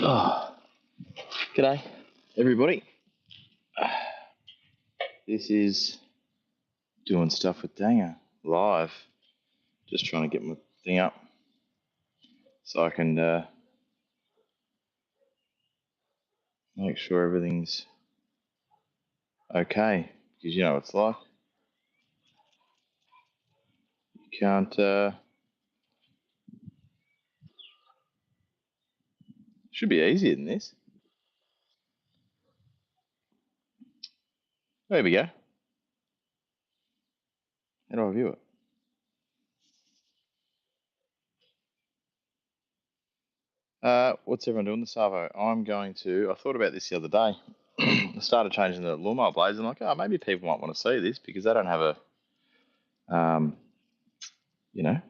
Oh, g'day, everybody. This is doing stuff with Danger live. Just trying to get my thing up so I can make sure everything's okay. Because you know what it's like. You can't. Should be easier than this. There we go. How do I view it? What's everyone doing this Savo? I thought about this the other day. I started changing the lawnmower blades. I'm like, oh, maybe people might want to see this because they don't have you know,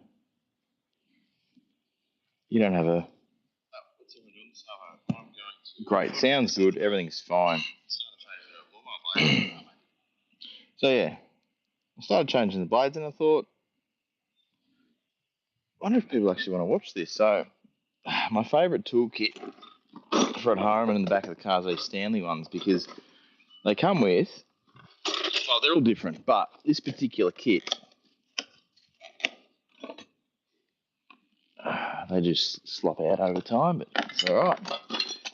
you don't have a. What's everyone doing this Savo? Great, sounds good. Everything's fine. So yeah, I started changing the blades, and I thought, I wonder if people actually want to watch this. So, my favourite toolkit for at home and in the back of the car is these Stanley ones because they come with. Oh, they're all different, but this particular kit, they just slop out over time, but it's all right.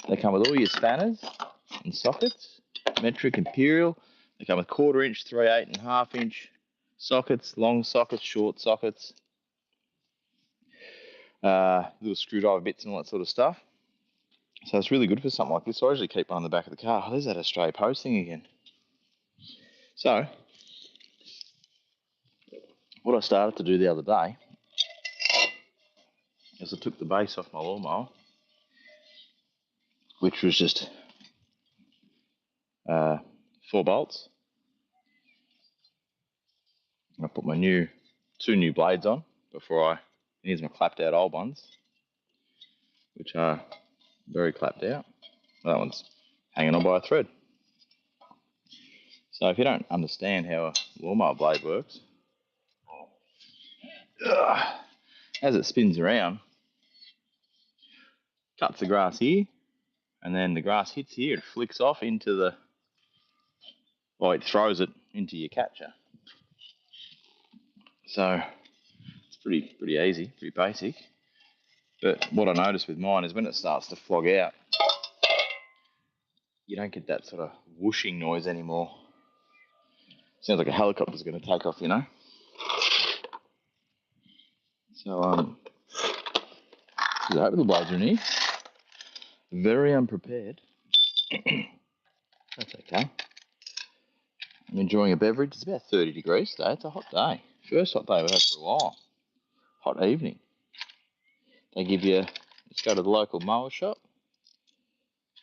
They come with all your spanners and sockets, metric, imperial. They come with 1/4 inch, 3, 8 and 1/2 inch sockets, long sockets, short sockets, little screwdriver bits and all that sort of stuff. So it's really good for something like this. So I usually keep one on the back of the car. Oh, there's that Australia Post thing again. So what I started to do the other day is I took the base off my lawnmower, which was just 4 bolts. I put my 2 new blades on before here's my clapped out old ones, which are very clapped out. That one's hanging on by a thread. So if you don't understand how a lawnmower blade works, as it spins around, cuts the grass here, and then the grass hits here, it flicks off into the, well, it throws it into your catcher. So it's pretty easy, pretty basic. But what I noticed with mine is when it starts to flog out, you don't get that sort of whooshing noise anymore. Sounds like a helicopter's going to take off, you know. So I hope the blades are in here. Very unprepared. That's okay. I'm enjoying a beverage. It's about 30 degrees today. It's a hot day. First hot day we've had for a while. Hot evening. They give you, let's go to the local mower shop,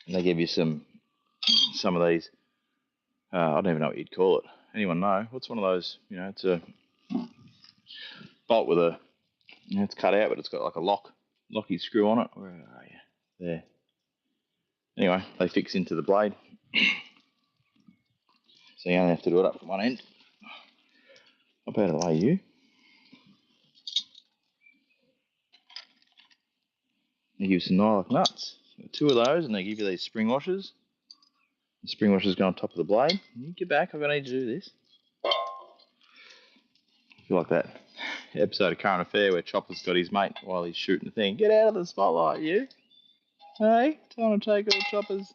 and they give you some of these, I don't even know what you'd call it. Anyone know? What's one of those, you know, it's a bolt with a, you know, it's cut out, but it's got like a locky screw on it. Where are you? There. Anyway, they fix into the blade. So you only have to do it up from one end. How bad are you? They give you some nylock nuts. 2 of those, and they give you these spring washers. The spring washers go on top of the blade. You get back, I'm going to need to do this. I feel like that episode of Current Affair where Chopper's got his mate while he's shooting the thing. Get out of the spotlight, you. Hey, time to take all Chopper's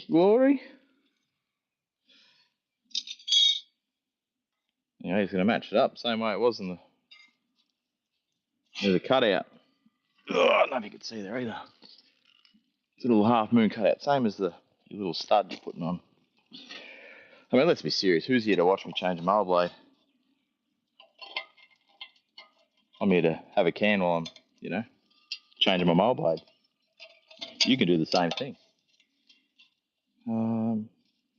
glory. Yeah, he's going to match it up same way it was in there's a cutout. Oh, I don't know if you can see there either. It's a little half moon cutout, same as the little stud you're putting on. I mean, let's be serious. Who's here to watch me change a mower blade? I'm here to have a can while I'm, you know, changing my mower blade. You can do the same thing. Oh,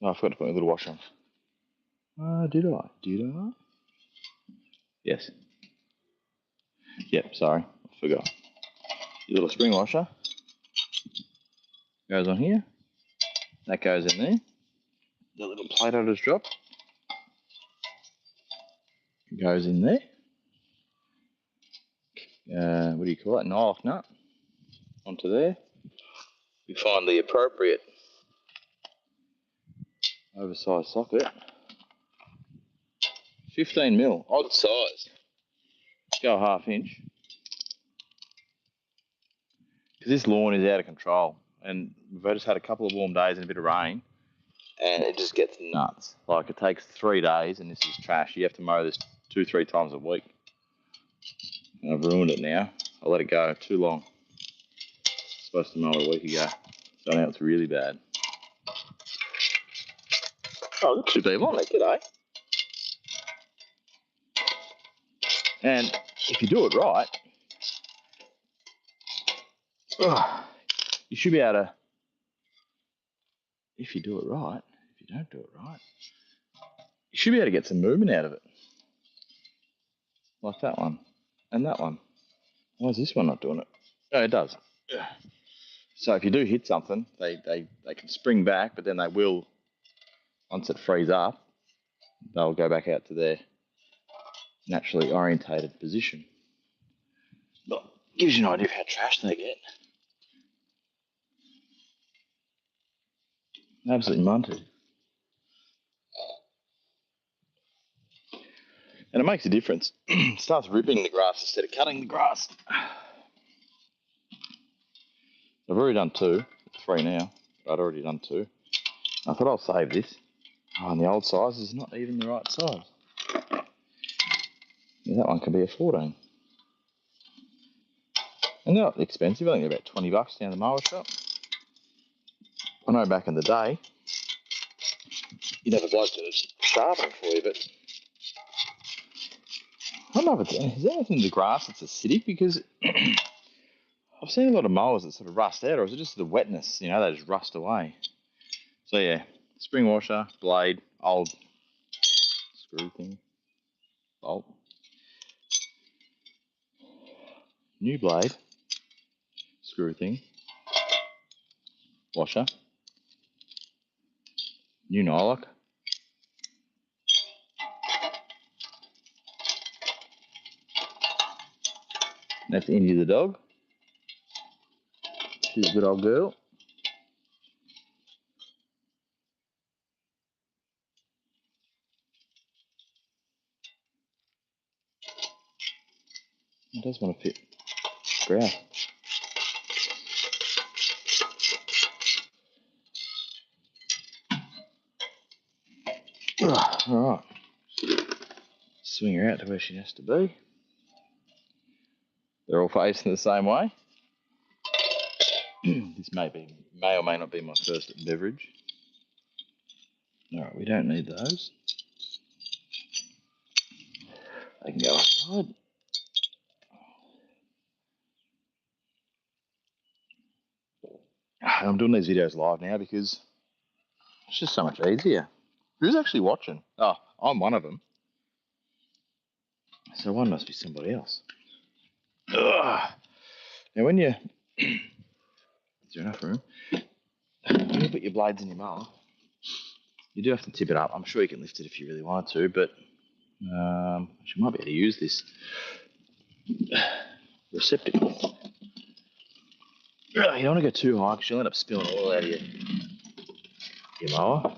I forgot to put my little wash on. Did I? Did I? Yes. Yep, sorry. I forgot. Your little spring washer goes on here. That goes in there. The little plate I just dropped goes in there. What do you call it? Nylock nut. onto there. We find the appropriate oversized socket. 15mm, odd size. Go a 1/2 inch. Because this lawn is out of control. And we've just had a couple of warm days and a bit of rain. And it just gets nuts. Like, it takes 3 days and this is trash. You have to mow this 2-3 times a week. And I've ruined it now. I let it go too long. Supposed to mow it a week ago. So now it's really bad. Oh, look, 2 people on it. G'day. And if you do it right, you should be able to, if you do it right, if you don't do it right, you should be able to get some movement out of it. Like that one and that one. Why is this one not doing it? Oh, it does. So if you do hit something, they can spring back, but then they will, once it frees up, they'll go back out to their naturally orientated position. But gives you an idea of how trash they get. Absolutely munted. And it makes a difference. It starts ripping the grass instead of cutting the grass. I've already done 2. It's 3 now, but I'd already done 2. I thought I'll save this. Oh, and the old size is not even the right size. Yeah, that one could be a 14. And they're not expensive. I think they're about $20 down the mower shop. I know back in the day, you'd have a bloke to sharpen for you, but I don't know if is there anything in the grass that's acidic, because I've seen a lot of mowers that sort of rust out, or is it just the wetness? They just rust away. So yeah, spring washer, blade, old screw thing, bolt, new blade, screw thing, washer, new nylock. That's Indy the dog. She's a good old girl. It does want to fit grass. Alright. Swing her out to where she has to be. They're all facing the same way. This may or may not be my first beverage. Alright, we don't need those. They can go outside. I'm doing these videos live now because it's just so much easier. Who's actually watching? Oh, I'm one of them. So one must be somebody else. Ugh. Now when you... Is there enough room? When you put your blades in your mower, you do have to tip it up. I'm sure you can lift it if you really want to, but you might be able to use this receptacle. You don't want to go too high because you'll end up spilling oil out of your mower.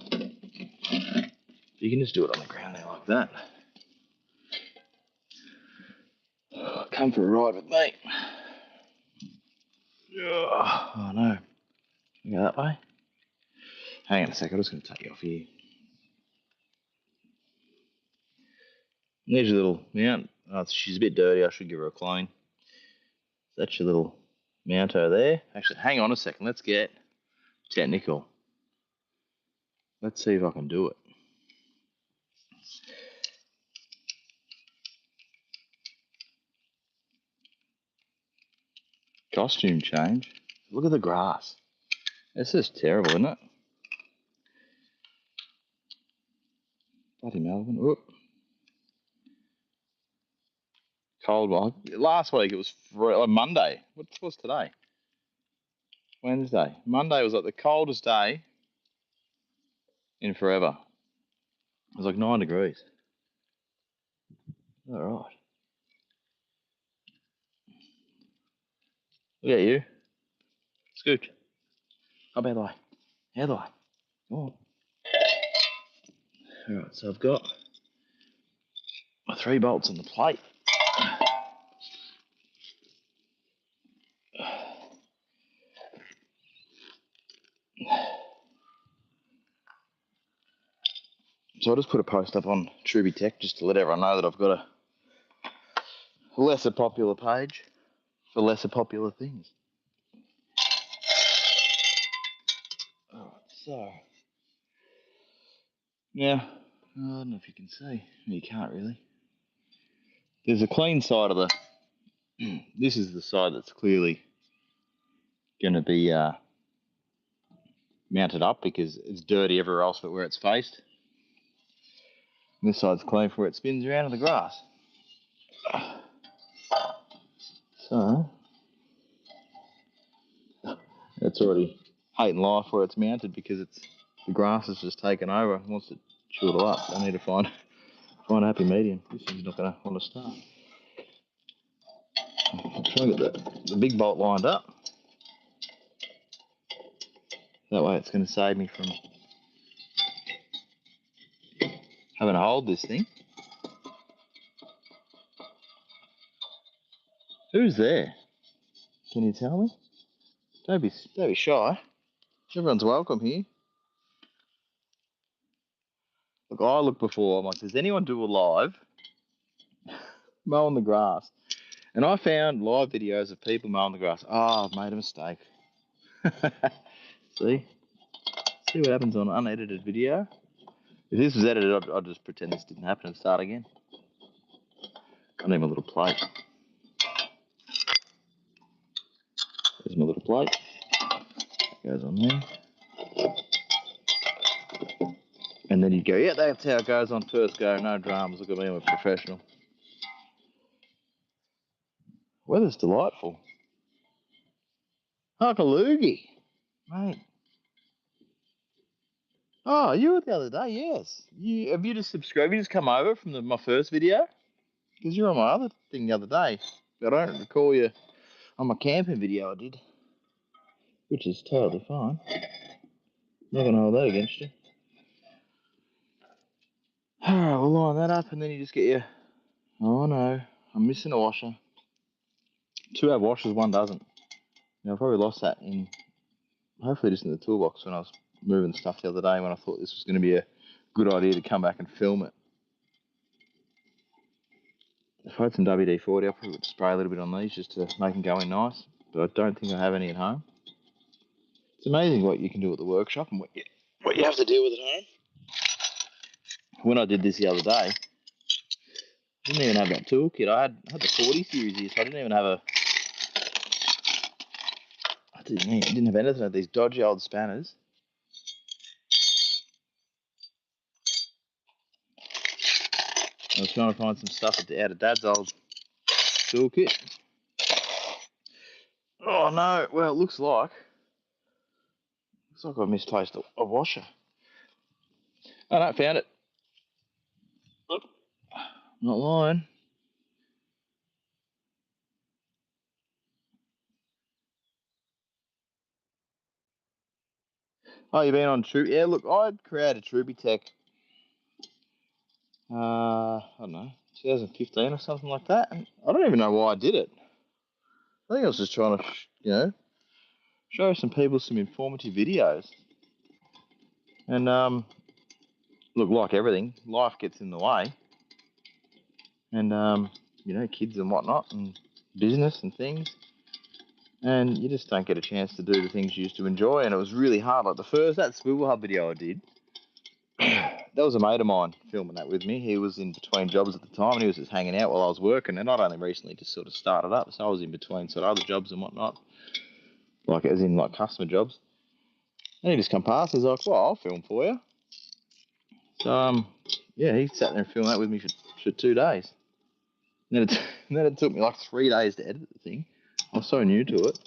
You can just do it on the ground there like that. Come for a ride with me. Oh no. Go that way. Hang on a sec, I'm just going to take you off here. There's your little mount. Oh, she's a bit dirty, I should give her a clean. That's your little mounto there. Actually, hang on a second, let's get technical. Let's see if I can do it. Costume change. Look at the grass. This is terrible, isn't it? Bloody Melbourne. Whoop. Cold one. Last week it was Monday. What's today? Wednesday. Monday was like the coldest day in forever. It was like 9 degrees. All right. Look at you. Scoot. Up how high? How high? Come on. Alright, so I've got my 3 bolts on the plate. So I just put a post up on Truby Tech just to let everyone know that I've got a lesser popular page for lesser popular things. Alright, so now, I don't know if you can see. You can't really. There's a clean side of the. This is the side that's clearly going to be mounted up because it's dirty everywhere else but where it's faced. And this side's clean for where it spins around in the grass. So it's already hating life where it's mounted because the grass has just taken over and wants to chew it all up. So I need to find a happy medium. This thing's not going to want to start. I'm trying to get the big bolt lined up. That way it's going to save me from having to hold this thing. Who's there? Can you tell me? Don't be shy. Everyone's welcome here. Look, I looked before. I'm like, does anyone do a live mowing the grass? And I found live videos of people mowing the grass. Oh, I've made a mistake. See what happens on an unedited video? If this was edited, I'd just pretend this didn't happen and start again. I need my little plate. There's my little plate. Goes on there. And then you go, yeah, that's how it goes on first go. No dramas. Look at me, I'm a professional. Weather's delightful. Hockaloogie. Mate. Oh, you were the other day, yes. Have you just subscribed? You just come over from my first video? Because you're on my other thing the other day. I don't recall you on my camping video I did. Which is totally fine. Not going to hold that against you. Alright, we'll line that up and then you just get your... Oh no, I'm missing a washer. 2 have washers, 1 doesn't. Now I probably lost that in... Hopefully just in the toolbox when I was moving stuff the other day when I thought this was going to be a good idea to come back and film it. If I had some WD-40, I probably would spray a little bit on these just to make them go in nice. But I don't think I have any at home. It's amazing what you can do at the workshop and what you have to deal with at home. When I did this the other day, I didn't even have that toolkit. I had the 40 series here, so I didn't even have I didn't have anything. I had these dodgy old spanners. I was trying to find some stuff out of Dad's old toolkit. Oh no, well it looks like I misplaced a washer. Oh no, found it. Look, not lying. Oh, you've been on Troop? Yeah, look, I created Truby Tech, I don't know, 2015 or something like that. And I don't even know why I did it. I think I was just trying to, show some people some informative videos. And, look, like everything, life gets in the way. And, kids and whatnot, and business and things. And you just don't get a chance to do the things you used to enjoy. And it was really hard. Like that Swivel Hub video I did, that was a mate of mine filming that with me. He was in between jobs at the time and he was just hanging out while I was working. And I'd only recently just sort of started up. So I was in between sort of other jobs and whatnot. Like, as in, like, customer jobs. And he just come past and was like, well, I'll film for you. So, yeah, he sat there and filmed that with me for 2 days. And then it took me like 3 days to edit the thing. I was so new to it.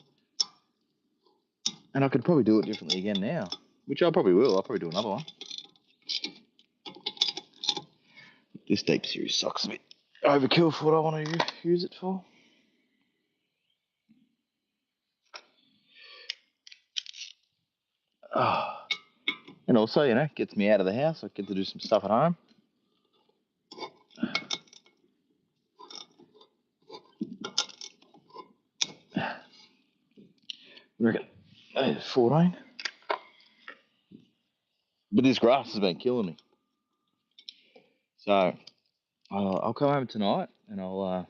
And I could probably do it differently again now. Which I probably will. I'll probably do another one. This deep series sucks a bit overkill for what I want to use it for. Oh. And also, you know, gets me out of the house. I get to do some stuff at home. Reckon 14. But this grass has been killing me. So I'll come home tonight and I'll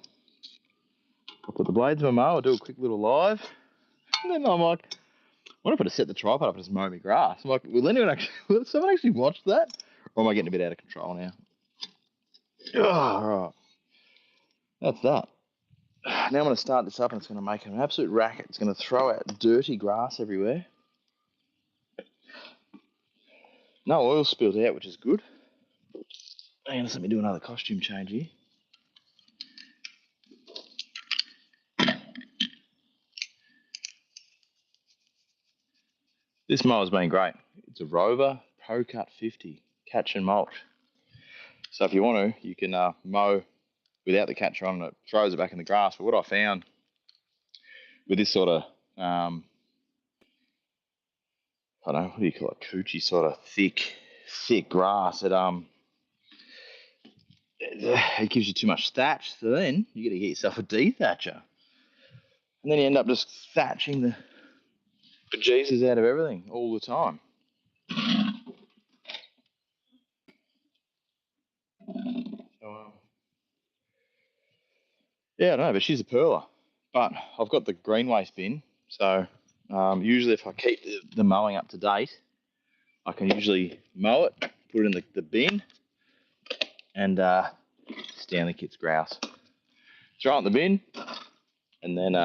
put the blades in my mower, I'll do a quick little live. And then I'm like, what if I just set the tripod up and just mow my grass? I'm like, will someone actually watch that? Or am I getting a bit out of control now? Oh, right. That's that. Now I'm going to start this up and it's going to make an absolute racket. It's going to throw out dirty grass everywhere. No oil spilled out, which is good. Hang on, let me do another costume change here. This mower's been great. It's a Rover Pro Cut 50 catch and mulch. So if you want to, you can mow without the catcher on, and it throws it back in the grass. But what I found with this sort of, I don't know, what do you call it, coochie sort of thick grass, it gives you too much thatch. So then you got to get yourself a dethatcher. And then you end up just thatching the bejesus out of everything all the time. So, yeah, I don't know, but she's a perler. But I've got the green waste bin, so usually if I keep the mowing up to date, I can usually mow it, put it in the bin, and Stanley Kit's grouse. Throw it in the bin, and then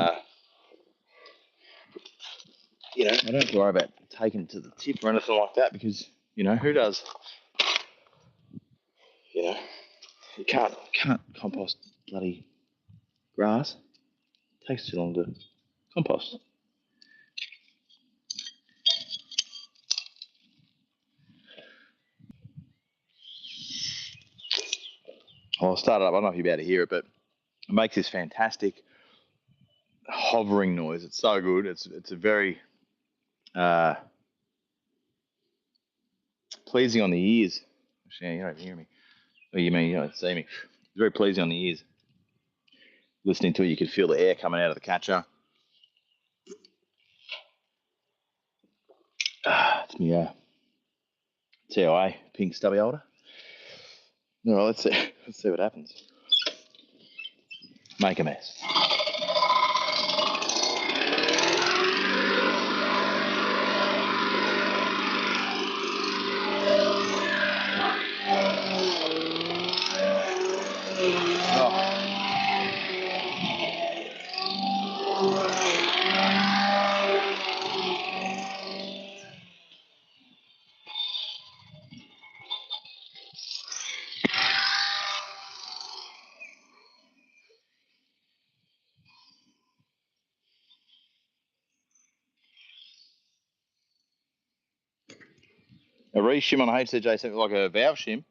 you know, I don't have to worry about taking it to the tip or anything like that because, you know, who does? You know, you can't compost bloody grass. It takes too long to compost. I'll start it up. I don't know if you're about to hear it, but it makes this fantastic hovering noise. It's so good. It's a very pleasing on the ears. Actually, you don't hear me. Oh, you mean you don't see me? It's very pleasing on the ears. Listening to it, you can feel the air coming out of the catcher. It's me TOA pink stubby holder. All right, let's see what happens. Make a mess. A re-shim on a HCJ, something like a valve shim.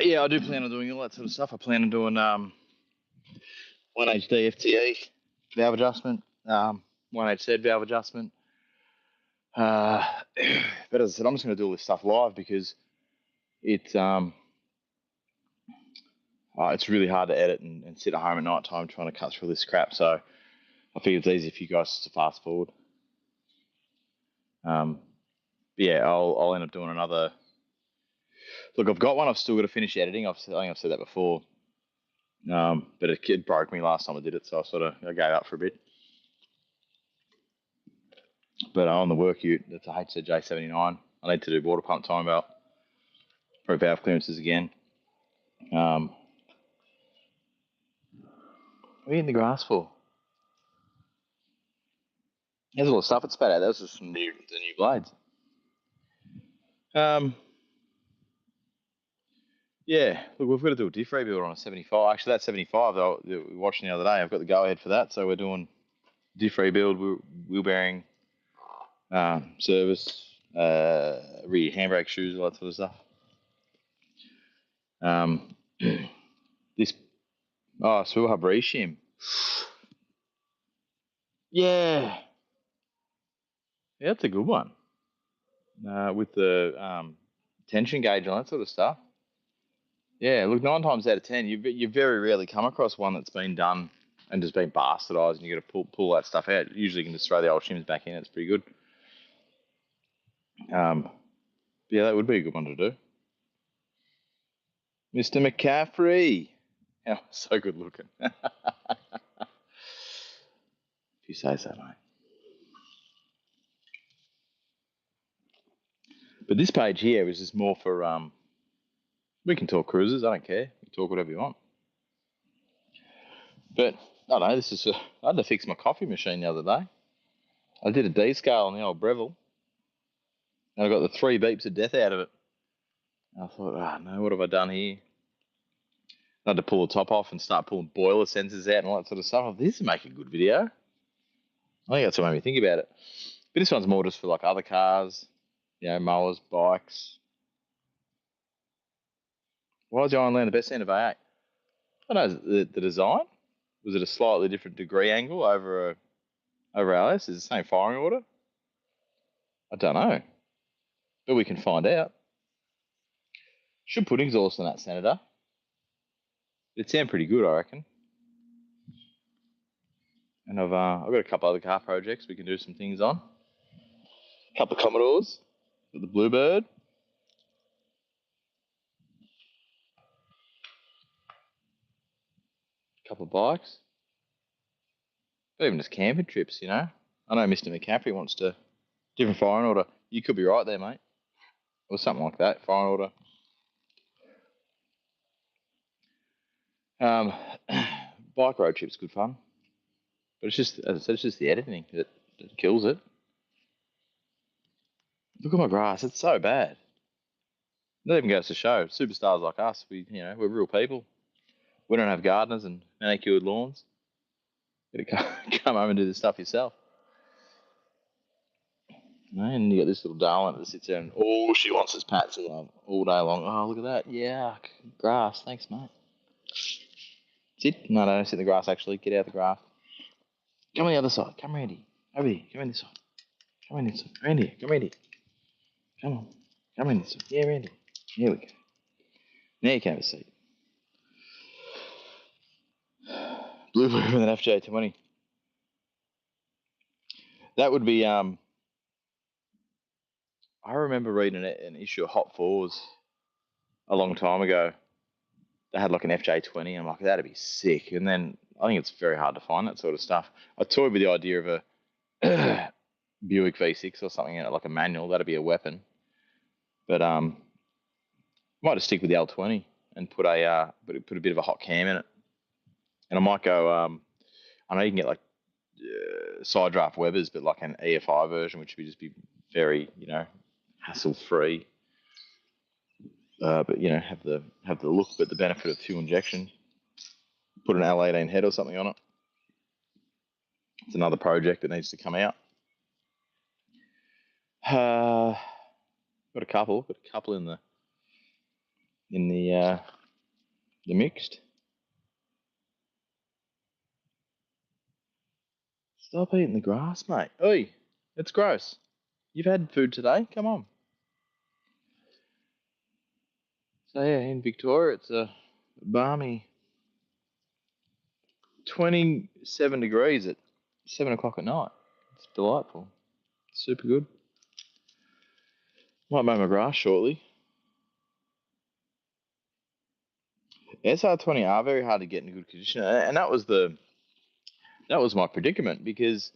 Yeah, I do plan on doing all that sort of stuff. I plan on doing 1HD FTE valve adjustment, 1HZ valve adjustment. But as I said, I'm just going to do all this stuff live because it's really hard to edit and sit at home at night time trying to cut through this crap. So I figure it's easy for you guys to fast forward. Yeah, I'll end up doing another. Look, I've got one. I've still got to finish editing. I think I've said that before. But it broke me last time I did it, so I gave up for a bit. But on the work ute, that's a HCJ79. I need to do water pump time belt, pro valve clearances again. What are you in the grass for? There's a lot of stuff that's spat out. That was just the new blades. Yeah, look, we've got to do a diff rebuild on a 75. Actually, that 75 that we were watching the other day, I've got the go ahead for that. So we're doing diff rebuild, wheel bearing, service, rear handbrake shoes, all that sort of stuff. This, so we'll have re-shim. Yeah. Yeah, that's a good one. With the tension gauge and all that sort of stuff. Yeah, look, 9 times out of 10, you very rarely come across one that's been done and just been bastardized, and you got to pull that stuff out. Usually, you can just throw the old shims back in. It's pretty good. Yeah, that would be a good one to do. Mr. McCaffrey. Oh, so good looking. If you say so, mate. But this page here is just more for we can talk cruises. I don't care. We can talk whatever you want. But I don't know. I had to fix my coffee machine the other day. I did a D scale on the old Breville, and I got the 3 beeps of death out of it. I thought, oh no, what have I done here? I had to pull the top off and start pulling boiler sensors out and all that sort of stuff. This would make a good video. I think that's what made me think about it. But this one's more just for like other cars, mowers, bikes. Why was the Iron Land the best end of A8? I know the design. Was it a slightly different degree angle over LS? Is it the same firing order? I don't know, but we can find out. Should put exhaust on that Senator. It'd sound pretty good, I reckon. And I've got a couple other car projects we can do some things on. A couple of Commodores, with the Bluebird. A couple of bikes. Even just camping trips, I know Mr. McCaffrey wants to different firing order. You could be right there, mate, or something like that. Firing order. Bike road trip's good fun, but it's just, as I said, it's just the editing that kills it. Look at my grass; it's so bad. That even goes to show superstars like us. We're real people. We don't have gardeners and manicured lawns. You gotta come home and do this stuff yourself. And you got this little darling that sits there and all she wants is pats and love all day long. Oh, look at that. Yeah, grass. Thanks, mate. Sit. No, don't sit in the grass, actually. Get out of the grass. Come on the other side. Come, Randy. Over here. Come in this side. Come in this side. Randy, come, Randy. Come on. Come in this side. Yeah, Randy. Here we go. Now you can have a seat. Blue with an FJ20. That would be, I remember reading an issue of Hot Fours a long time ago. They had like an FJ20. I'm like, that'd be sick. And then I think it's very hard to find that sort of stuff. I toyed with the idea of a Buick V6 or something in it, like a manual. That'd be a weapon. But might just stick with the L20 and put a bit of a hot cam in it. And I might go. I know you can get like side draft Webers, but like an EFI version, which would just be very hassle free. But have the look, but the benefit of fuel injection. Put an L18 head or something on it. It's another project that needs to come out. Got a couple in the mixed. Stop eating the grass, mate. Oi, it's gross. You've had food today. Come on. So yeah, in Victoria, it's a balmy 27 degrees at 7 o'clock at night. It's delightful. Super good. Might mow my grass shortly. SR20 are very hard to get in good condition, and that was my predicament, because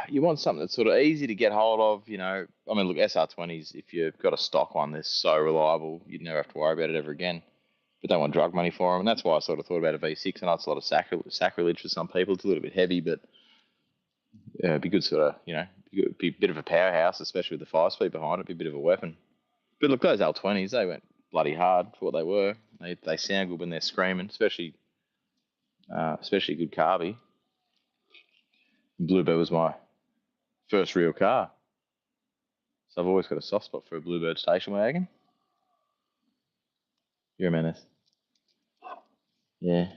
you want something that's sort of easy to get hold of. I mean, look, SR20s, if you've got a stock one, they're so reliable, you'd never have to worry about it ever again. But they want drug money for them, and that's why I sort of thought about a V6. I know it's a lot of sacrilege for some people. It's a little bit heavy, but it'd be good sort of, be a bit of a powerhouse, especially with the 5-speed behind it. Be a bit of a weapon. But look, those L20s, they went bloody hard for what they were. They sound good when they're screaming, especially good carby. Bluebird was my first real car, so I've always got a soft spot for a Bluebird station wagon. You're a menace. Yeah.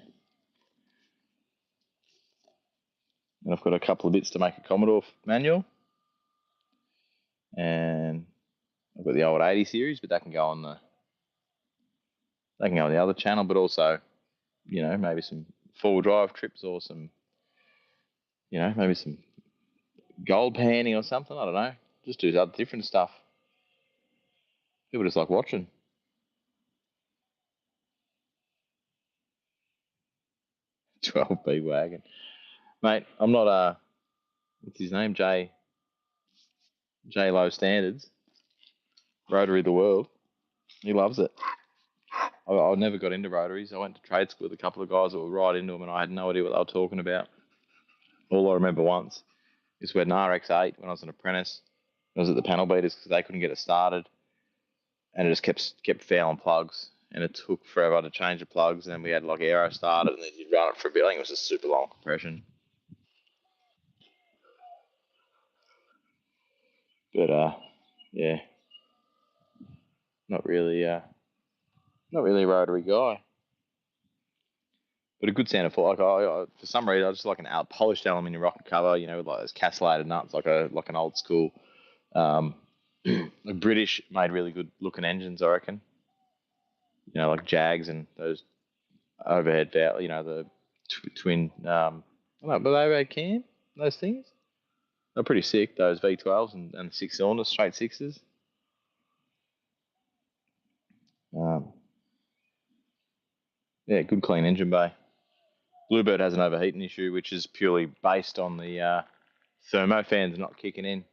And I've got a couple of bits to make a Commodore manual. And I've got the old 80 series, but that can go on the other channel, but also, maybe some four-wheel drive trips or some, maybe some gold panning or something. I don't know. Just do other different stuff. People just like watching. 12B wagon. Mate, I'm not what's his name? J Low Standards. Rotary of the world. He loves it. I never got into rotaries. I went to trade school with a couple of guys that were right into them, and I had no idea what they were talking about. All I remember once is we had an RX-8 when I was an apprentice. I was at the panel beaters because they couldn't get it started, and it just kept fouling plugs, and it took forever to change the plugs. And then we had like aero started, and then you'd run it for a bit. I think it was a super long compression. But yeah, not really a rotary guy. But a good sound for like for some reason I just like an polished aluminium rocket cover, with like those castellated nuts, like an old school. The British made really good looking engines, I reckon. Like Jags and those overhead valve, the twin. I don't know, but they overhead cam, those things. They're pretty sick. Those V12s and 6 cylinders, straight sixes. Um, yeah, good clean engine bay. Bluebird has an overheating issue, which is purely based on the thermofans not kicking in.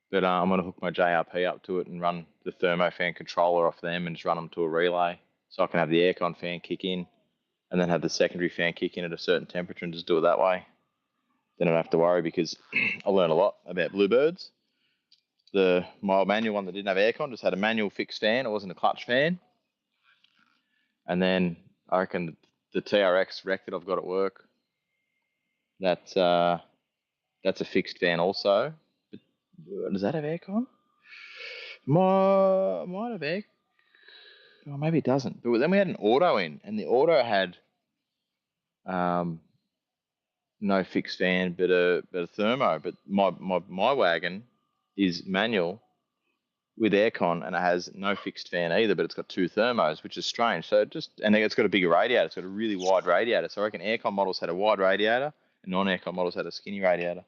But I'm going to hook my JRP up to it and run the thermofan controller off them and just run them to a relay, so I can have the aircon fan kick in and then have the secondary fan kick in at a certain temperature and just do it that way. Then I don't have to worry, because I learned a lot about Bluebirds. My manual one that didn't have aircon just had a manual fixed fan. It wasn't a clutch fan. And then I reckon the TRX rec that I've got at work, that's a fixed fan also. But does that have aircon? Might have air. Oh, maybe it doesn't. But then we had an auto in, and the auto had no fixed fan, but a thermo. But my wagon is manual with aircon, and it has no fixed fan either, but it's got two thermos, which is strange. So and then it's got a bigger radiator. It's got a really wide radiator. So I reckon aircon models had a wide radiator, and non-aircon models had a skinny radiator.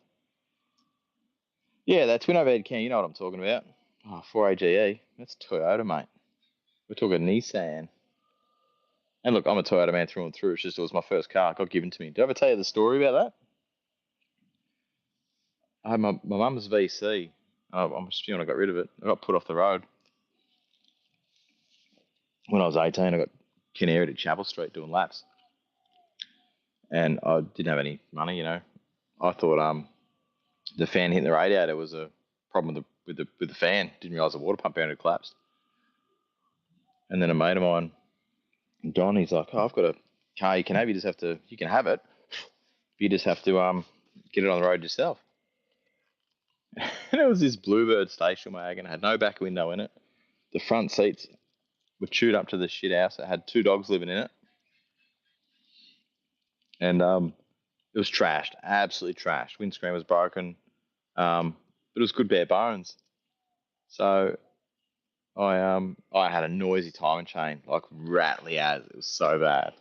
Yeah, that twin overhead cam, you know what I'm talking about. Oh, 4AGE. That's Toyota, mate. We're talking Nissan. And look, I'm a Toyota man through and through. It's just it was my first car. It got given to me. Did I ever tell you the story about that? I had my mum's VC. I'm assuming I got rid of it. I got put off the road. When I was 18, I got canaried at Chapel Street doing laps. And I didn't have any money, I thought the fan hitting the radiator was a problem with the fan. Didn't realise the water pump had collapsed. And then a mate of mine, Don, he's like, "Oh, I've got a car you can have. You can have it. You just have to get it on the road yourself." And it was this Bluebird station wagon. It had no back window in it. The front seats were chewed up to the shit house. It had two dogs living in it. And it was trashed, absolutely trashed. Windscreen was broken, but it was good bare bones. So I had a noisy timing chain, like rattly as. It was so bad.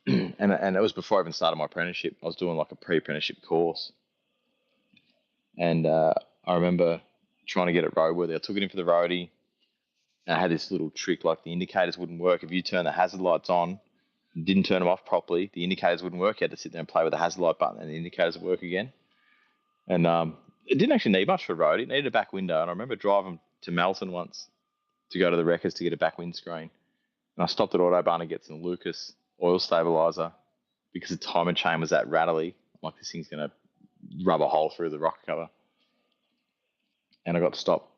and it was before I even started my apprenticeship. I was doing like a pre-apprenticeship course, and I remember trying to get it roadworthy. I took it in for the roadie, and I had this little trick, like the indicators wouldn't work if you turn the hazard lights on and didn't turn them off properly. The indicators wouldn't work. You had to sit there and play with the hazard light button, and the indicators would work again. And it didn't actually need much for a roadie. It needed a back window, and I remember driving to Melton once to go to the wreckers to get a back windscreen. And I stopped at Autobahn to get some Lucas oil stabilizer because the timing chain was that rattly. I'm like, this thing's going to rub a hole through the rocker cover. And I got to stop.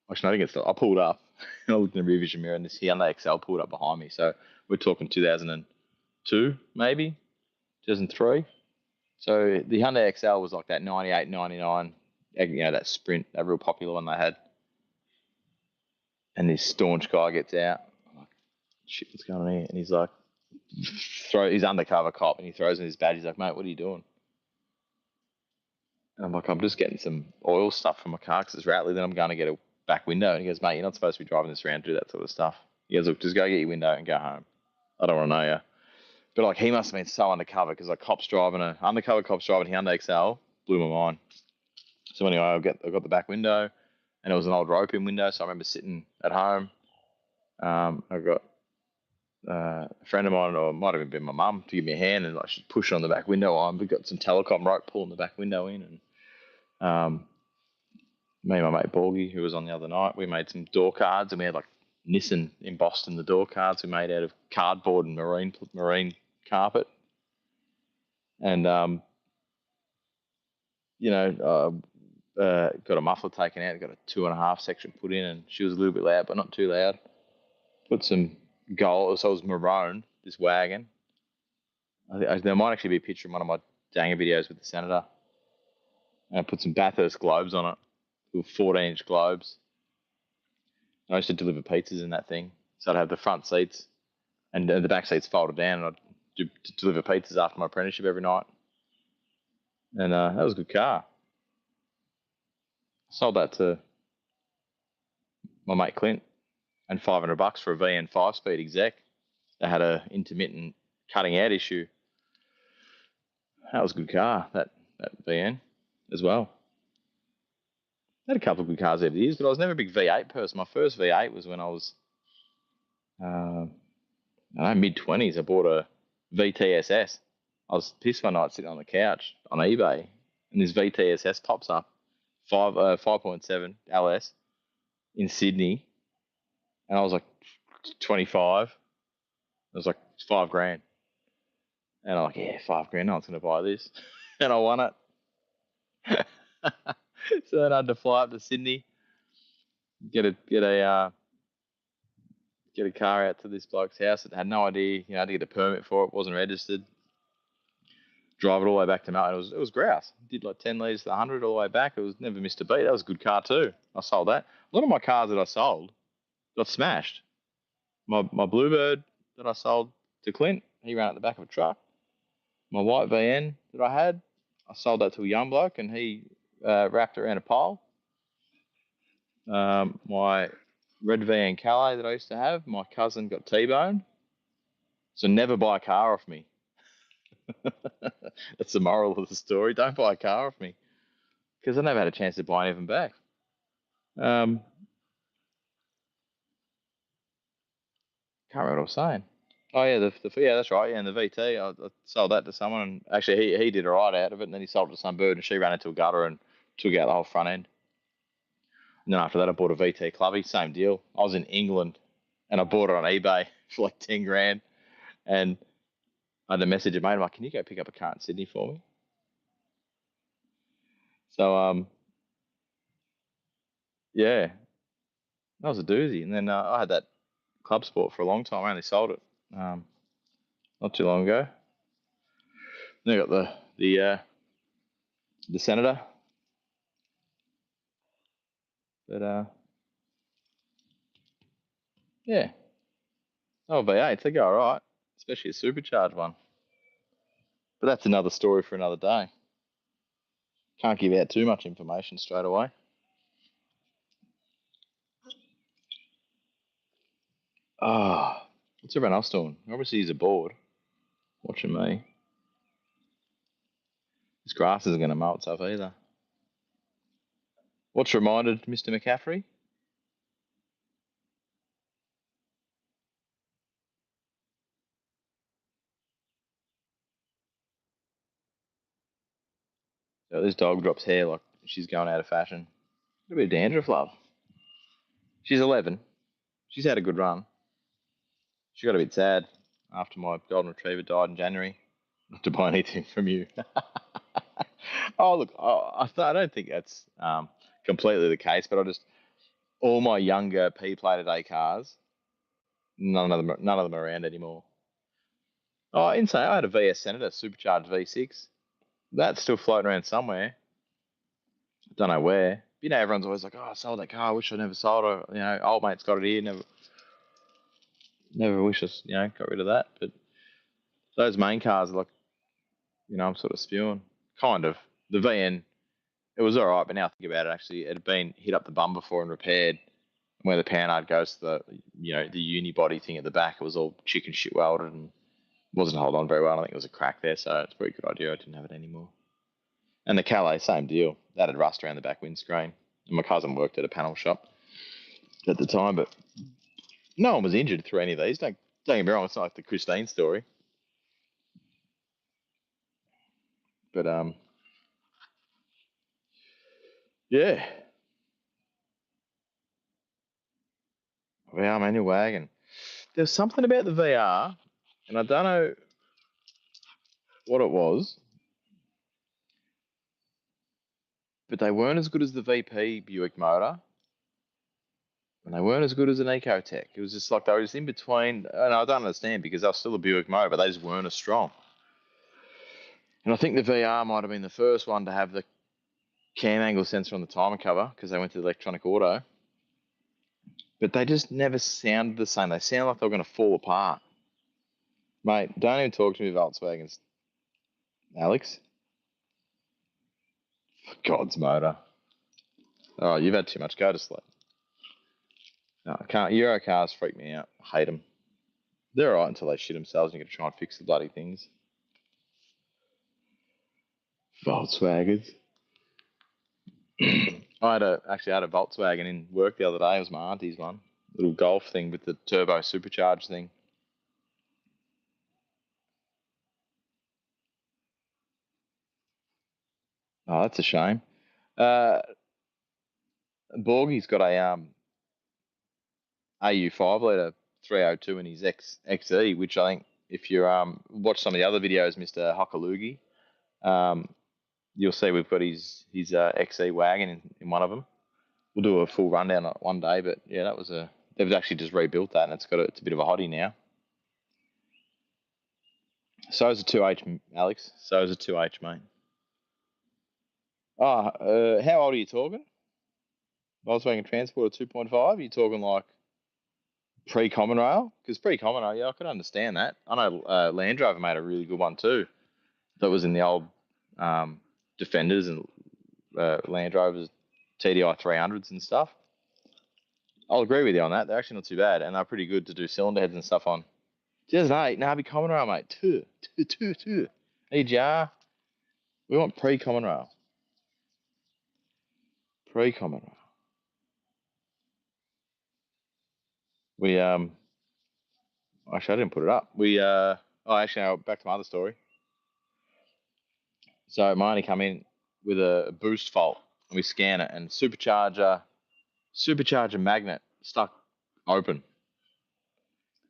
Actually, I didn't get stopped. I pulled up and I looked in the rear vision mirror, and this Hyundai XL pulled up behind me. So we're talking 2002, maybe 2003. So the Hyundai XL was like that 98, 99, that Sprint, that real popular one they had. And this staunch guy gets out. I'm like, shit, what's going on here? And he's like, he's undercover cop, and he throws in his badge. He's like, mate, what are you doing? And I'm like, I'm just getting some oil stuff from my car because it's rattly. Then I'm going to get a back window. And he goes, mate, you're not supposed to be driving this around, do that sort of stuff. He goes, look, just go get your window and go home. I don't want to know you. But like, he must have been so undercover because like undercover cops driving Hyundai XL blew my mind. So anyway, I got the back window, and it was an old rope-in window. So I remember sitting at home. I got a friend of mine, or it might have even been my mum, to give me a hand, and like she'd push on the back window arm. We got some telecom rope pulling the back window in, and me and my mate Borgie, who was on the other night, we made some door cards, and we had like Nissan embossed in the door cards we made out of cardboard and marine carpet. And got a muffler taken out, got a 2.5 section put in, and she was a little bit loud, but not too loud. Put some gold, so it was maroon, this wagon. There might actually be a picture in one of my Danga videos with the Senator. And I put some Bathurst globes on it, little 14-inch globes. And I used to deliver pizzas in that thing. So I'd have the front seats and the back seats folded down, and I'd deliver pizzas after my apprenticeship every night. And that was a good car. Sold that to my mate Clint, and $500 for a VN 5-speed exec. They had a intermittent cutting out issue. That was a good car, that VN as well. I had a couple of good cars over the years, but I was never a big V8 person. My first V8 was when I was, mid-20s. I bought a VTSS. I was pissed one night sitting on the couch on eBay, and this VTSS pops up, 5.7 LS in Sydney, and I was like 25. It was like $5,000. And I'm like, yeah, $5,000, no one's going to buy this. And I won it. So then I had to fly up to Sydney, get a car out to this bloke's house. I had no idea, I had to get a permit for it, wasn't registered. Drive it all the way back to Melbourne. It was grouse. Did like 10 litres to 100 all the way back. It was never missed a beat. That was a good car too. I sold that. A lot of my cars that I sold got smashed. My Bluebird that I sold to Clint, he ran at the back of a truck. My white VN that I had, I sold that to a young bloke, and he wrapped around a pole. My red VN Calais that I used to have, my cousin got T-boned. So never buy a car off me. That's the moral of the story. Don't buy a car off me, because I never had a chance to buy any of them back. Can't remember what I was saying. Oh yeah, yeah, that's right. Yeah, and the VT, I sold that to someone, and actually he did a ride out of it, and then he sold it to some bird, and she ran into a gutter and took out the whole front end. And then after that, I bought a VT Clubby, same deal. I was in England, and I bought it on eBay for like $10,000, and I had a message a mate. I'm like, can you go pick up a car in Sydney for me? So yeah, that was a doozy. And then I had that Club Sport for a long time. I only sold it not too long ago. Then I got the Senator, but yeah, oh V8s, they go all right, especially a supercharged one. But that's another story for another day. Can't give out too much information straight away. Oh, what's everyone else doing? Obviously, he's aboard watching me. This grass isn't going to mow itself either. What's reminded Mr. McCaffrey? So this dog drops hair like she's going out of fashion. A bit of dandruff, love. She's 11. She's had a good run. She got a bit sad after my golden retriever died in January. Not to buy anything from you. Oh, look, I don't think that's completely the case, but all my younger P-plated A cars, none of them are around anymore. Oh, insane! I had a VS Senator supercharged V6. That's still floating around somewhere. Don't know where. Everyone's always like, "Oh, I sold that car. I wish I never sold it." Old mate's got it here. Never wish us, got rid of that. But those main cars are like, I'm sort of spewing. Kind of. The VN It was all right, but now I think about it, actually, it had been hit up the bum before and repaired. Where the panhard goes to the uni body thing at the back, it was all chicken shit welded and wasn't hold on very well. I think it was a crack there, so it's a pretty good idea I didn't have it anymore. And the Calais, same deal. That had rust around the back windscreen. And my cousin worked at a panel shop at the time, but no one was injured through any of these. Don't get me wrong, it's not like the Christine story. But yeah. VR manual wagon. There's something about the VR, and I don't know what it was, but they weren't as good as the VP Buick motor, and they weren't as good as an Ecotec. It was just like they were just in between, and I don't understand because they were still a Buick motor, but they just weren't as strong. And I think the VR might have been the first one to have the cam angle sensor on the timer cover because they went to the electronic auto. But they just never sounded the same. They sound like they were going to fall apart. Mate, don't even talk to me Volkswagens, Alex. For God's motor. Oh, you've had too much. Go to sleep. No, I can't. Euro cars freak me out. I hate them. They're alright until they shit themselves and you got to try and fix the bloody things. Volkswagens. I had a Volkswagen in work the other day. It was my auntie's one. Little Golf thing with the turbo supercharged thing. Oh, that's a shame. Uh, Borgie's got a AU 5 litre 302 in his XE, which I think if you watch some of the other videos, Mr. Hokalugi, um, you'll see we've got his XE wagon in one of them. We'll do a full rundown on it one day, but yeah, that was they've actually just rebuilt that and it's a bit of a hottie now. So is a 2H, Alex. So is a 2H, mate. How old are you talking? Volkswagen Transporter 2.5? Are you talking like pre-common rail? Because pre-common rail, yeah, I could understand that. I know Land Rover made a really good one too. That was in the old Defenders and Land Rovers TDI 300s and stuff. I'll agree with you on that. They're actually not too bad, and they're pretty good to do cylinder heads and stuff on. 2008, nah, be common rail, mate. Two. EGR, we want pre-common rail. Pre-common rail. We actually I didn't put it up. Back to my other story. So mine come in with a boost fault, and we scan it, and supercharger magnet stuck open.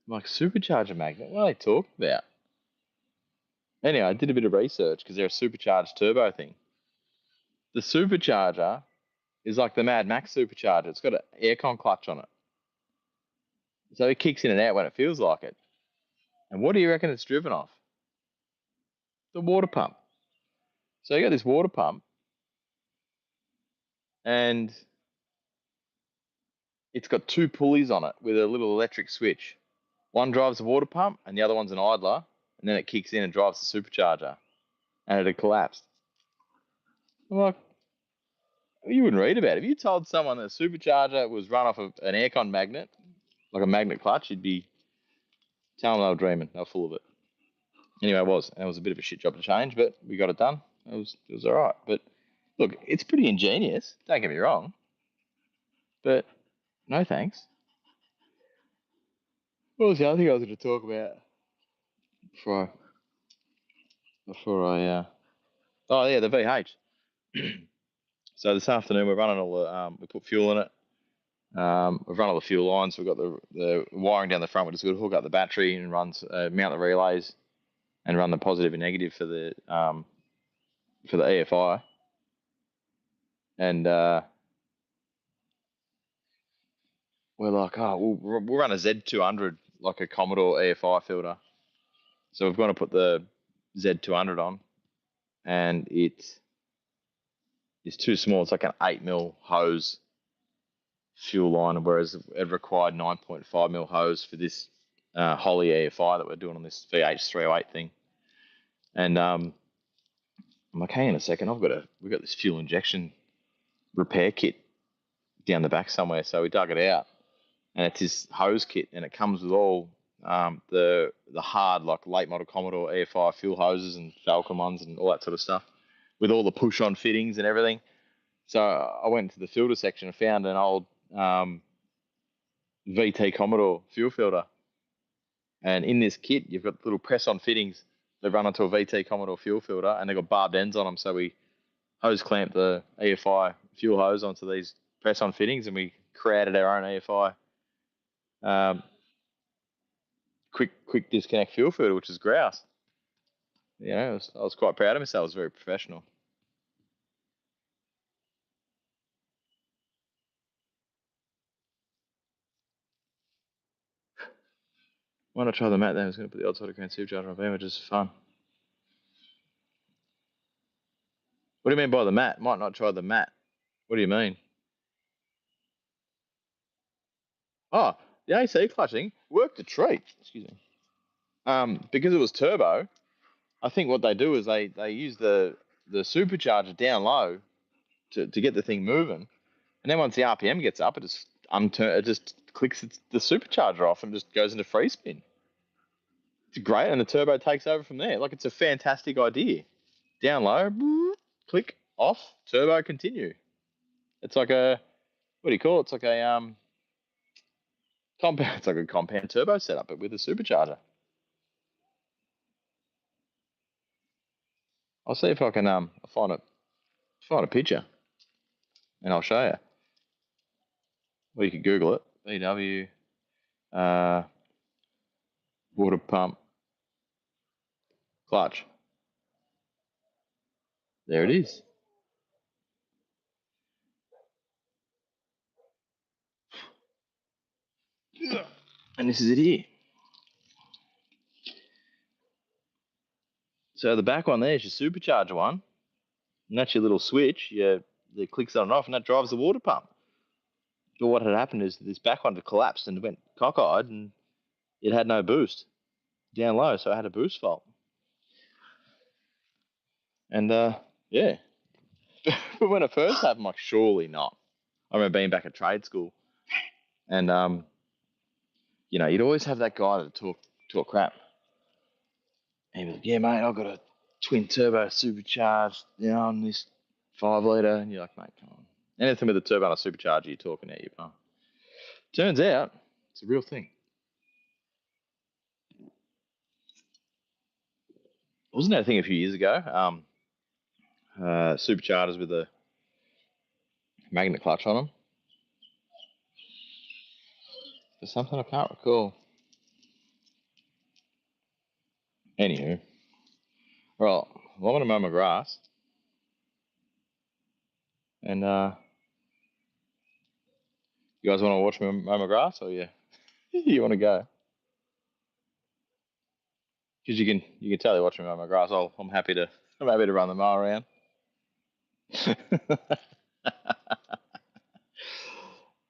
I'm like, supercharger magnet? What are they talking about? Anyway, I did a bit of research because they're a supercharged turbo thing. The supercharger is like the Mad Max supercharger. It's got an aircon clutch on it. So it kicks in and out when it feels like it. And what do you reckon it's driven off? The water pump. So you got this water pump and it's got two pulleys on it with a little electric switch. One drives the water pump and the other one's an idler. And then it kicks in and drives the supercharger. And it had collapsed. I'm like, you wouldn't read about it. If you told someone that a supercharger was run off of an aircon magnet, like a magnet clutch, you'd be telling them they were dreaming. They were full of it. Anyway, it was. And it was a bit of a shit job to change, but we got it done. It was all right. But look, it's pretty ingenious. Don't get me wrong. But no thanks. What was the other thing I was going to talk about before I oh yeah, the VH. So this afternoon we're running all the we put fuel in it. We've run all the fuel lines. We've got the wiring down the front. We just got to hook up the battery and mount the relays and run the positive and negative for the EFI. And we're like, oh, we'll run a Z200 like a Commodore EFI filter. So we've got to put the Z200 on, and it's too small. It's like an 8mm hose fuel line, whereas it required 9.5mm hose for this Holly EFI that we're doing on this VH308 thing. And I'm like, hang on a second, we've got this fuel injection repair kit down the back somewhere. So we dug it out, and it's this hose kit, and it comes with all the hard, like late model Commodore EFI fuel hoses and Falcon ones and all that sort of stuff, with all the push-on fittings and everything. So I went to the filter section and found an old VT Commodore fuel filter. And in this kit, you've got little press-on fittings that run onto a VT Commodore fuel filter, and they've got barbed ends on them. So we hose clamped the EFI fuel hose onto these press-on fittings, and we created our own EFI um, quick disconnect fuel filter, which is grouse. You know, I was quite proud of myself. I was very professional. Why not try the mat then? I was going to put the odd side of grand supercharger on beamer just for fun. What do you mean by the mat? Might not try the mat. What do you mean? Oh, the AC clutching worked a treat. Excuse me. Because it was turbo, I think what they do is they use the supercharger down low to get the thing moving, and then once the RPM gets up, it just clicks the supercharger off and just goes into free spin. It's great, and the turbo takes over from there. Like, it's a fantastic idea. Down low, click off, turbo continue. It's like what do you call it? It's like a compound. It's like a compound turbo setup, but with a supercharger. I'll see if I can find a picture, and I'll show you. Or you can Google it. VW water pump clutch. There it is. And this is it here. So the back one there is your supercharger one, and that's your little switch. That clicks on and off, and that drives the water pump. But what had happened is this back one had collapsed and went cockeyed, and it had no boost down low, so I had a boost fault. And yeah, but when it first happened, I'm like, surely not. I remember being back at trade school, and you'd always have that guy that talk crap. And he'd be like, yeah, mate, I've got a twin turbo supercharged, on this 5 litre. And you're like, mate, come on. Anything with a turbo and a supercharger, you're talking out your bum. Turns out, it's a real thing. Wasn't that a thing a few years ago? Superchargers with a magnet clutch on them. There's something I can't recall. Anywho, right, I'm going to mow my grass. And you guys want to watch me mow my grass, or you want to go? Because you can totally watch me mow my grass. I'm happy to run the mower around.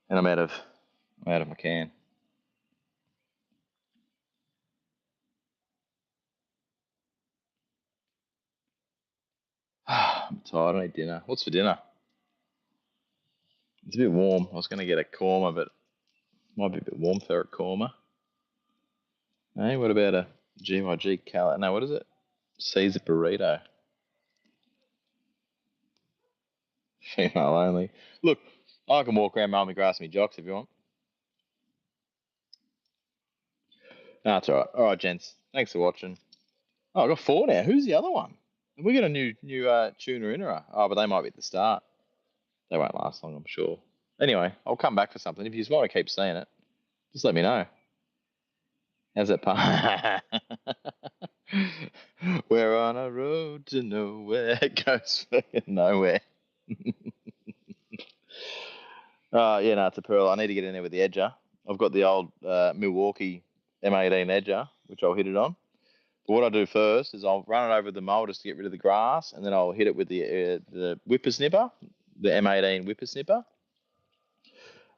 And I'm out of my can. I'm tired. I need dinner. What's for dinner? It's a bit warm. I was going to get a korma, but it might be a bit warm for a korma. Hey, what about a GYG Cal? No, what is it? Caesar burrito. Female only. Look, I can walk around mowing my grass and me jocks if you want. No, that's all right. All right, gents. Thanks for watching. Oh, I got 4 now. Who's the other one? Have we got a new tuner in her? Oh, but they might be at the start. They won't last long, I'm sure. Anyway, I'll come back for something. If you just want to keep seeing it, just let me know. How's that part? We're on a road to nowhere. It goes fucking nowhere. Yeah, no, it's a pearl. I need to get in there with the edger. I've got the old Milwaukee M18 edger, which I'll hit it on. But what I do first is I'll run it over the mower just to get rid of the grass, and then I'll hit it with the whipper snipper, the M18 whipper snipper,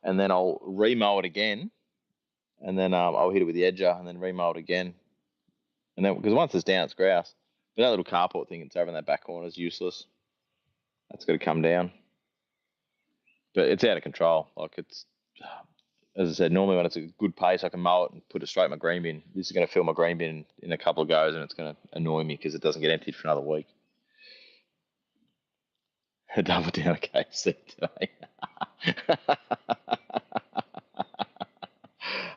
and then I'll remow it again, and then I'll hit it with the edger, and then remow it again, and then because once it's down, it's grouse. But that little carport thing that's over in that back corner is useless. That's got to come down. But it's out of control. Like it's, as I said, normally when it's a good pace, I can mow it and put it straight in my green bin. This is going to fill my green bin in a couple of goes, and it's going to annoy me because it doesn't get emptied for another week. Double down a KFC today.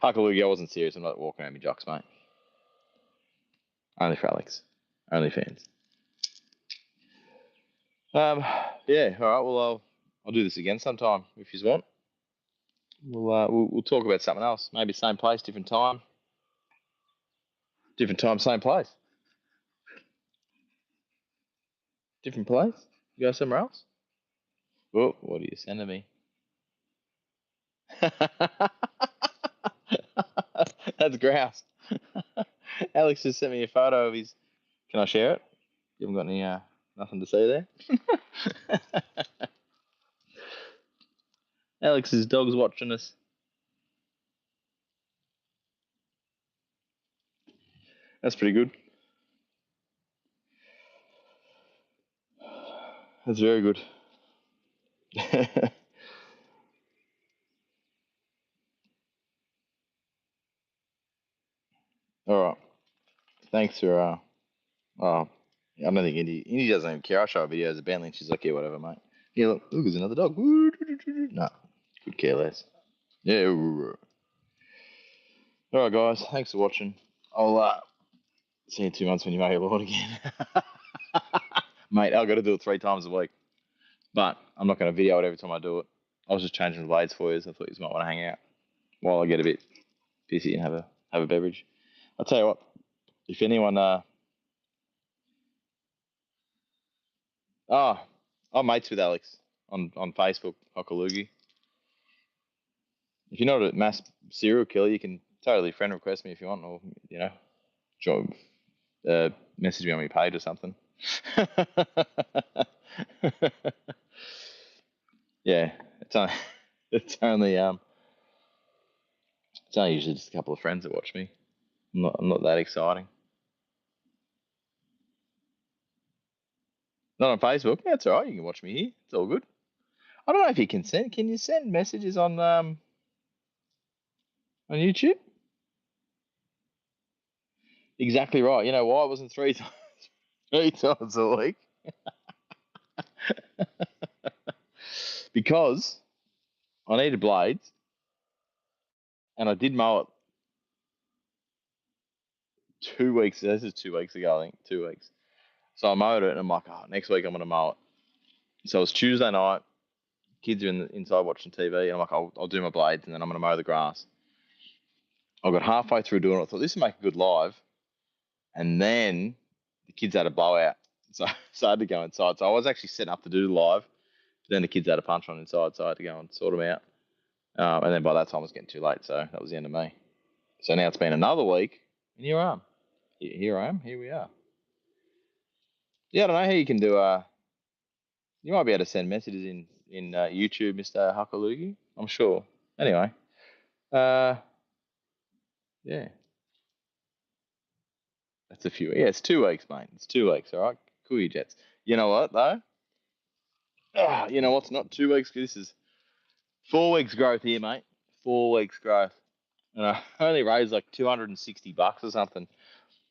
Huckaloogie, I wasn't serious. I'm not walking around me jocks, mate. Only for Alex. Only fans. Yeah. All right. Well, I'll do this again sometime if you want. We'll talk about something else. Maybe same place, different time. Different time, same place. Different place. You go somewhere else. Oh, what are you sending me? That's grouse. Alex just sent me a photo of his. Can I share it? You haven't got any nothing to say there. Alex's dog's watching us. That's pretty good. That's very good. All right. Thanks for. I don't think Indy doesn't even care. I show her videos of Bentley, and she's like, "Yeah, whatever, mate." Yeah, look, there's another dog. No, could care less. Yeah. All right, guys. Thanks for watching. I'll see you in 2 months when you mow your lawn again, mate. I've got to do it 3 times a week, but I'm not going to video it every time I do it. I was just changing the blades for you, so I thought you might want to hang out while I get a bit pissy and have a beverage. I'll tell you what. If anyone, I'm mates with Alex on Facebook, Hokaloogie. If you're not a mass serial killer, you can totally friend request me if you want, or join, message me on my page or something. Yeah, it's only usually just a couple of friends that watch me. I'm not that exciting. Not on Facebook. Yeah, it's all right. You can watch me here. It's all good. I don't know if you can send. Can you send messages on YouTube? Exactly right. You know why it wasn't 3 times, 3 times a week? Because I needed blades, and I did mow it 2 weeks. This is 2 weeks ago, I think. 2 weeks. So I mowed it, and I'm like, oh, next week I'm gonna mow it. So it was Tuesday night. Kids are inside watching TV, and I'm like, I'll do my blades, and then I'm gonna mow the grass. I got halfway through doing it. I thought this would make a good live, and then the kids had a blowout, so I had to go inside. So I was actually setting up to do live, but then the kids had a punch on inside, so I had to go and sort them out. And then by that time it was getting too late, so that was the end of me. So now it's been another week, and here I am. Here I am. Here we are. Yeah, I don't know how you can do. You might be able to send messages in YouTube, Mr. Huckaloogie. I'm sure. Anyway, yeah, that's a few. Yeah, it's 2 weeks, mate. It's 2 weeks. All right, cool, you Jets. You know what though? You know what's not 2 weeks? This is 4 weeks growth here, mate. 4 weeks growth, and I only raised like $260 or something.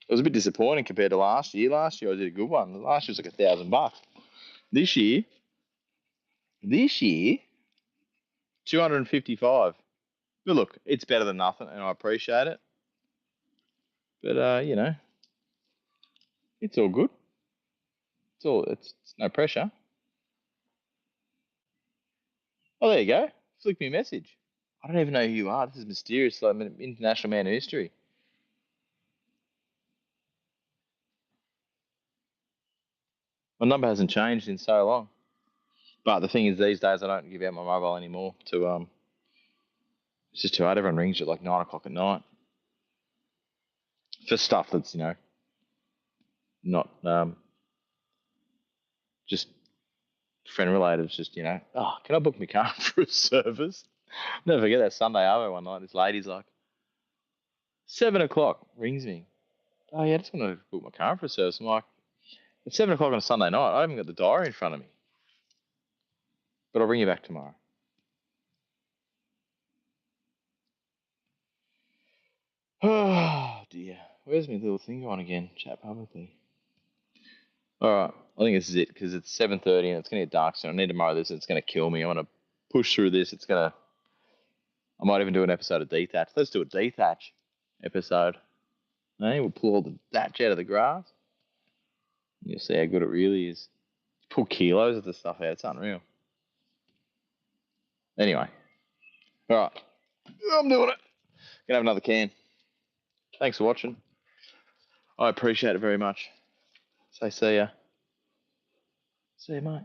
It was a bit disappointing compared to last year. Last year I did a good one. Last year was like $1,000. This year, 255. But look, it's better than nothing, and I appreciate it. But it's all good. It's no pressure. Oh, there you go. Flick me a message. I don't even know who you are. This is mysterious. Like, I'm an international man of history. My number hasn't changed in so long. But the thing is, these days I don't give out my mobile anymore. It's just too hard. Everyone rings you at like 9 o'clock at night for stuff that's not just friend related. It's just oh, can I book my car for a service? Never forget that Sunday Arvo one night. This lady's like 7 o'clock rings me. Oh yeah, I just want to book my car for a service. I'm like, It's 7 o'clock on a Sunday night. I haven't got the diary in front of me. But I'll bring you back tomorrow. Oh, dear. Where's my little thing going again? Chat publicly. Alright, I think this is it because it's 7:30 and it's going to get dark soon. I need to mow this. It's going to kill me. I want to push through this. I might even do an episode of dethatch. Let's do a dethatch episode. Hey, we'll pull all the thatch out of the grass. You'll see how good it really is. Pull kilos of the stuff out. It's unreal. Anyway. Alright. I'm doing it. Gonna have another can. Thanks for watching. I appreciate it very much. Say see ya. See you, mate.